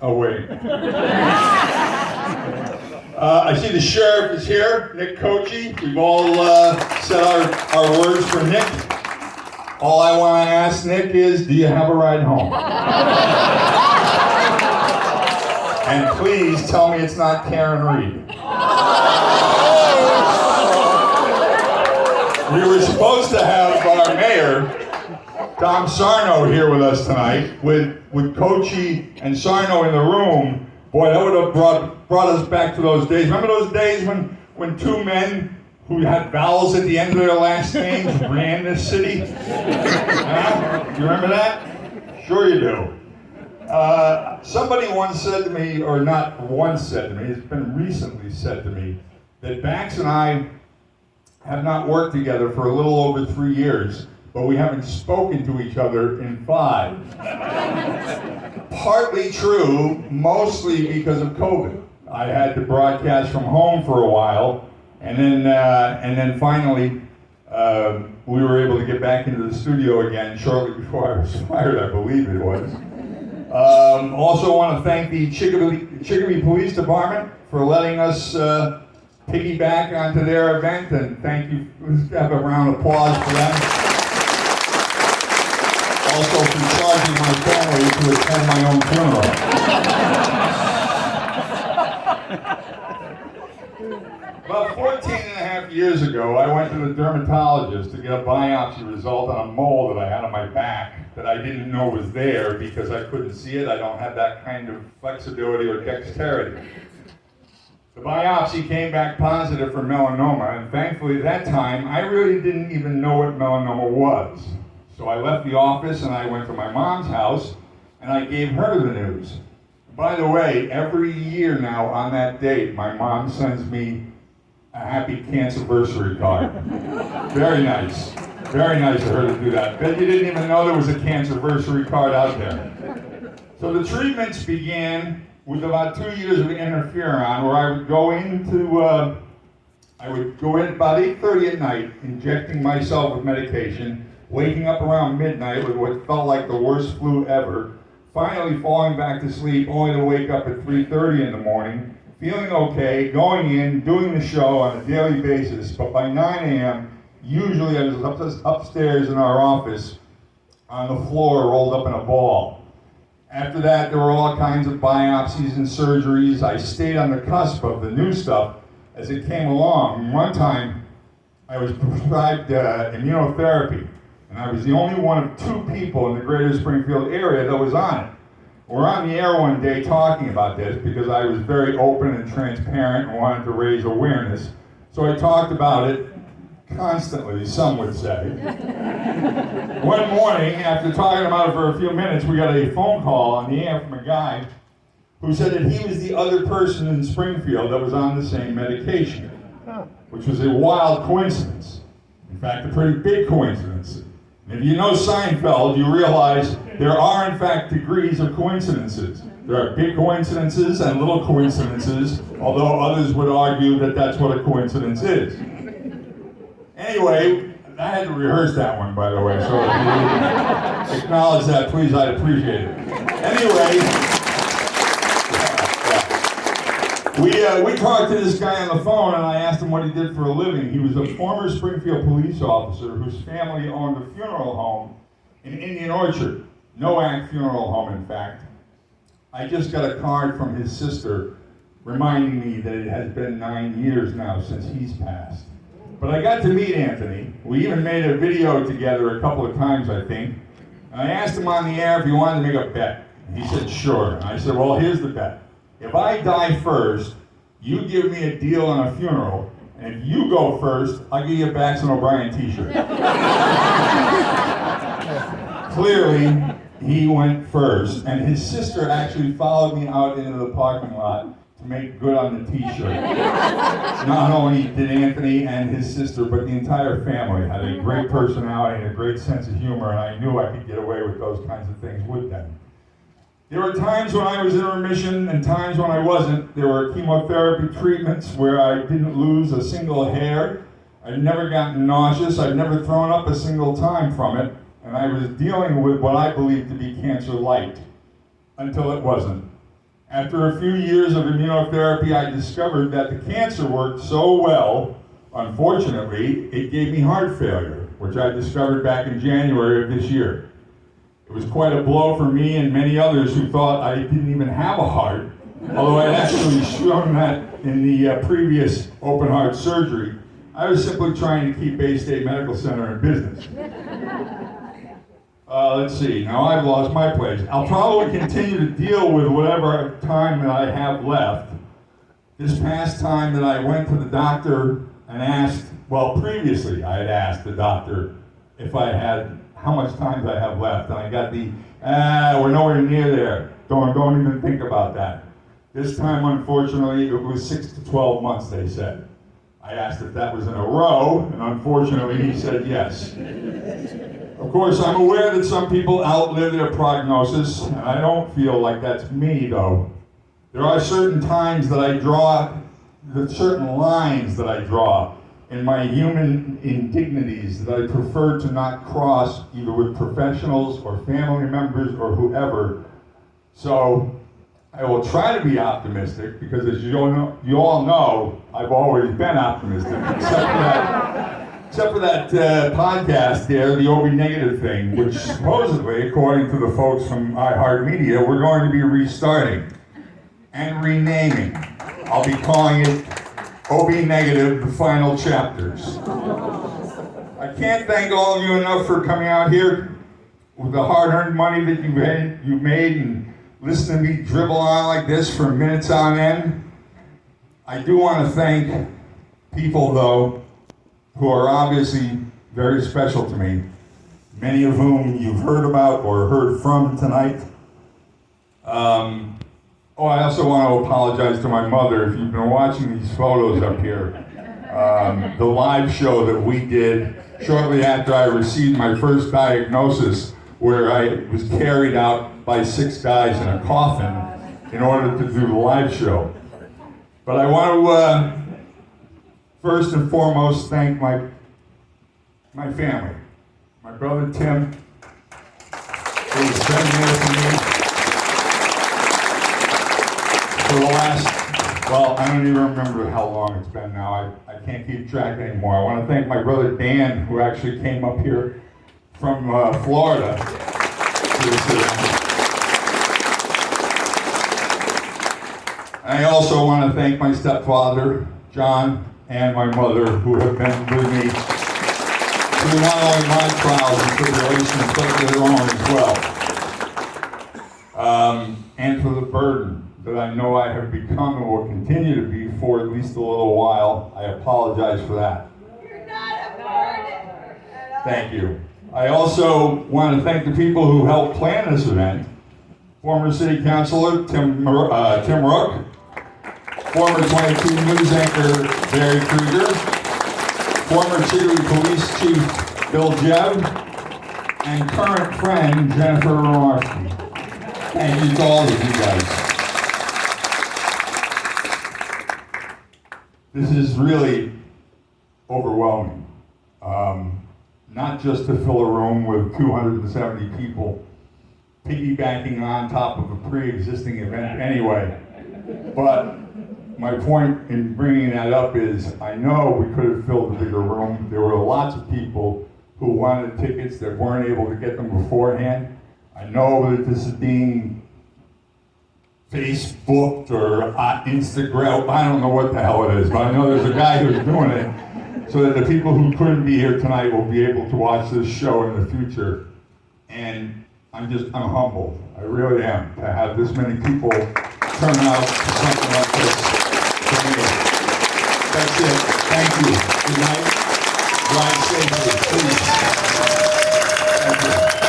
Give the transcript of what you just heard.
Oh, wait. I see the sheriff is here, Nick Cochi. We've all said our words for Nick. All I want to ask Nick is, do you have a ride home? And please tell me it's not Karen Reed. We were supposed to have our mayor, Tom Sarno, here with us tonight. With Cochi and Sarno in the room, boy, that would have brought us back to those days. Remember those days when two men who had vowels at the end of their last names ran this city? Huh? You remember that? Sure you do. Somebody once said to me, or not once said to me, it's been recently said to me, that Bax and I have not worked together for a little over 3 years, but we haven't spoken to each other in 5. Partly true, mostly because of COVID. I had to broadcast from home for a while, and then finally we were able to get back into the studio again shortly before I was fired, I believe it was. Also want to thank the Chicopee Police Department for letting us piggyback onto their event, and thank you. Let's have a round of applause for them. Also for charging my family to attend my own funeral. About 14 and a half years ago, I went to the dermatologist to get a biopsy result on a mole that I had on my back that I didn't know was there because I couldn't see it. I don't have that kind of flexibility or dexterity. The biopsy came back positive for melanoma, and thankfully at that time, I really didn't even know what melanoma was. So I left the office and I went to my mom's house and I gave her the news. By the way, every year now on that date, my mom sends me a happy cancerversary card. Very nice. Very nice of her to do that. Bet you didn't even know there was a cancerversary card out there. So the treatments began with about 2 years of interferon, where I would go in about 8:30 at night, injecting myself with medication, waking up around midnight with what felt like the worst flu ever, finally falling back to sleep, only to wake up at 3:30 in the morning, feeling okay, going in, doing the show on a daily basis. But by 9 a.m., usually I was upstairs in our office on the floor, rolled up in a ball. After that, there were all kinds of biopsies and surgeries. I stayed on the cusp of the new stuff as it came along. One time, I was prescribed immunotherapy, and I was the only one of 2 people in the greater Springfield area that was on it. We're on the air one day talking about this because I was very open and transparent and wanted to raise awareness. So I talked about it constantly, some would say. One morning, after talking about it for a few minutes, we got a phone call on the air from a guy who said that he was the other person in Springfield that was on the same medication, which was a wild coincidence. In fact, a pretty big coincidence. And if you know Seinfeld, you realize there are, in fact, degrees of coincidences. There are big coincidences and little coincidences, although others would argue that that's what a coincidence is. Anyway, I had to rehearse that one, by the way, so if you acknowledge that, please, I'd appreciate it. Anyway, we talked to this guy on the phone, and I asked him what he did for a living. He was a former Springfield police officer whose family owned a funeral home in Indian Orchard. Noack Funeral Home, in fact. I just got a card from his sister reminding me that it has been 9 years now since he's passed. But I got to meet Anthony. We even made a video together a couple of times, I think. And I asked him on the air if he wanted to make a bet. He said, sure. And I said, well, here's the bet. If I die first, you give me a deal on a funeral, and if you go first, I'll give you a Bax and O'Brien t-shirt. Clearly, he went first, and his sister actually followed me out into the parking lot to make good on the t-shirt. Not only did Anthony and his sister, but the entire family had a great personality and a great sense of humor, and I knew I could get away with those kinds of things with them. There were times when I was in remission and times when I wasn't. There were chemotherapy treatments where I didn't lose a single hair. I'd never gotten nauseous. I'd never thrown up a single time from it. And I was dealing with what I believed to be cancer light until it wasn't. After a few years of immunotherapy, I discovered that the cancer worked so well, unfortunately, it gave me heart failure, which I discovered back in January of this year. It was quite a blow for me and many others who thought I didn't even have a heart, although I had actually shown that in the previous open heart surgery. I was simply trying to keep Bay State Medical Center in business. Let's see, now I've lost my place. I'll probably continue to deal with whatever time that I have left. This past time that I went to the doctor and asked, well, previously I had asked the doctor if I had, how much time I have left, and I got the, we're nowhere near there. Don't even think about that. This time, unfortunately, it was 6 to 12 months, they said. I asked if that was in a row, and unfortunately, he said yes. Of course, I'm aware that some people outlive their prognosis, and I don't feel like that's me, though. There are certain times that I draw, certain lines that I draw in my human indignities that I prefer to not cross, either with professionals or family members or whoever. So I will try to be optimistic, because as you all know, I've always been optimistic, except for that podcast there, the OB negative thing, which supposedly, according to the folks from iHeartMedia, we're going to be restarting and renaming. I'll be calling it OB negative, the final chapters. I can't thank all of you enough for coming out here with the hard-earned money that you've made and listening to me dribble on like this for minutes on end. I do want to thank people, though, who are obviously very special to me, many of whom you've heard about or heard from tonight. I also want to apologize to my mother. If you've been watching these photos up here, the live show that we did shortly after I received my first diagnosis, where I was carried out by 6 guys in a coffin in order to do the live show. But I want to first and foremost thank my family. My brother Tim, who's been there for me for the last, well, I don't even remember how long it's been now. I can't keep track anymore. I want to thank my brother Dan, who actually came up here from Florida to this event. I also want to thank my stepfather, John, and my mother, who have been with me through not only my trials and tribulations, but their own as well. And for the burden that I know I have become and will continue to be for at least a little while, I apologize for that. You're not a burden. Thank you. I also want to thank the people who helped plan this event. Former City Councilor Tim Rook, former 22 News anchor Barry Krieger, former City Police Chief Bill Jebb, and current friend Jennifer Rost. Thank you to all of you guys. This is really overwhelming. Not just to fill a room with 270 people piggybacking on top of a pre-existing event anyway. But my point in bringing that up is I know we could have filled a bigger room. There were lots of people who wanted tickets that weren't able to get them beforehand. I know that this is being Facebooked or Instagram, I don't know what the hell it is, but I know there's a guy who's doing it so that the people who couldn't be here tonight will be able to watch this show in the future. And I'm humbled. I really am, to have this many people turn out for something like this for me. That's it. Thank you. Good night. Drive safely, please. Thank you.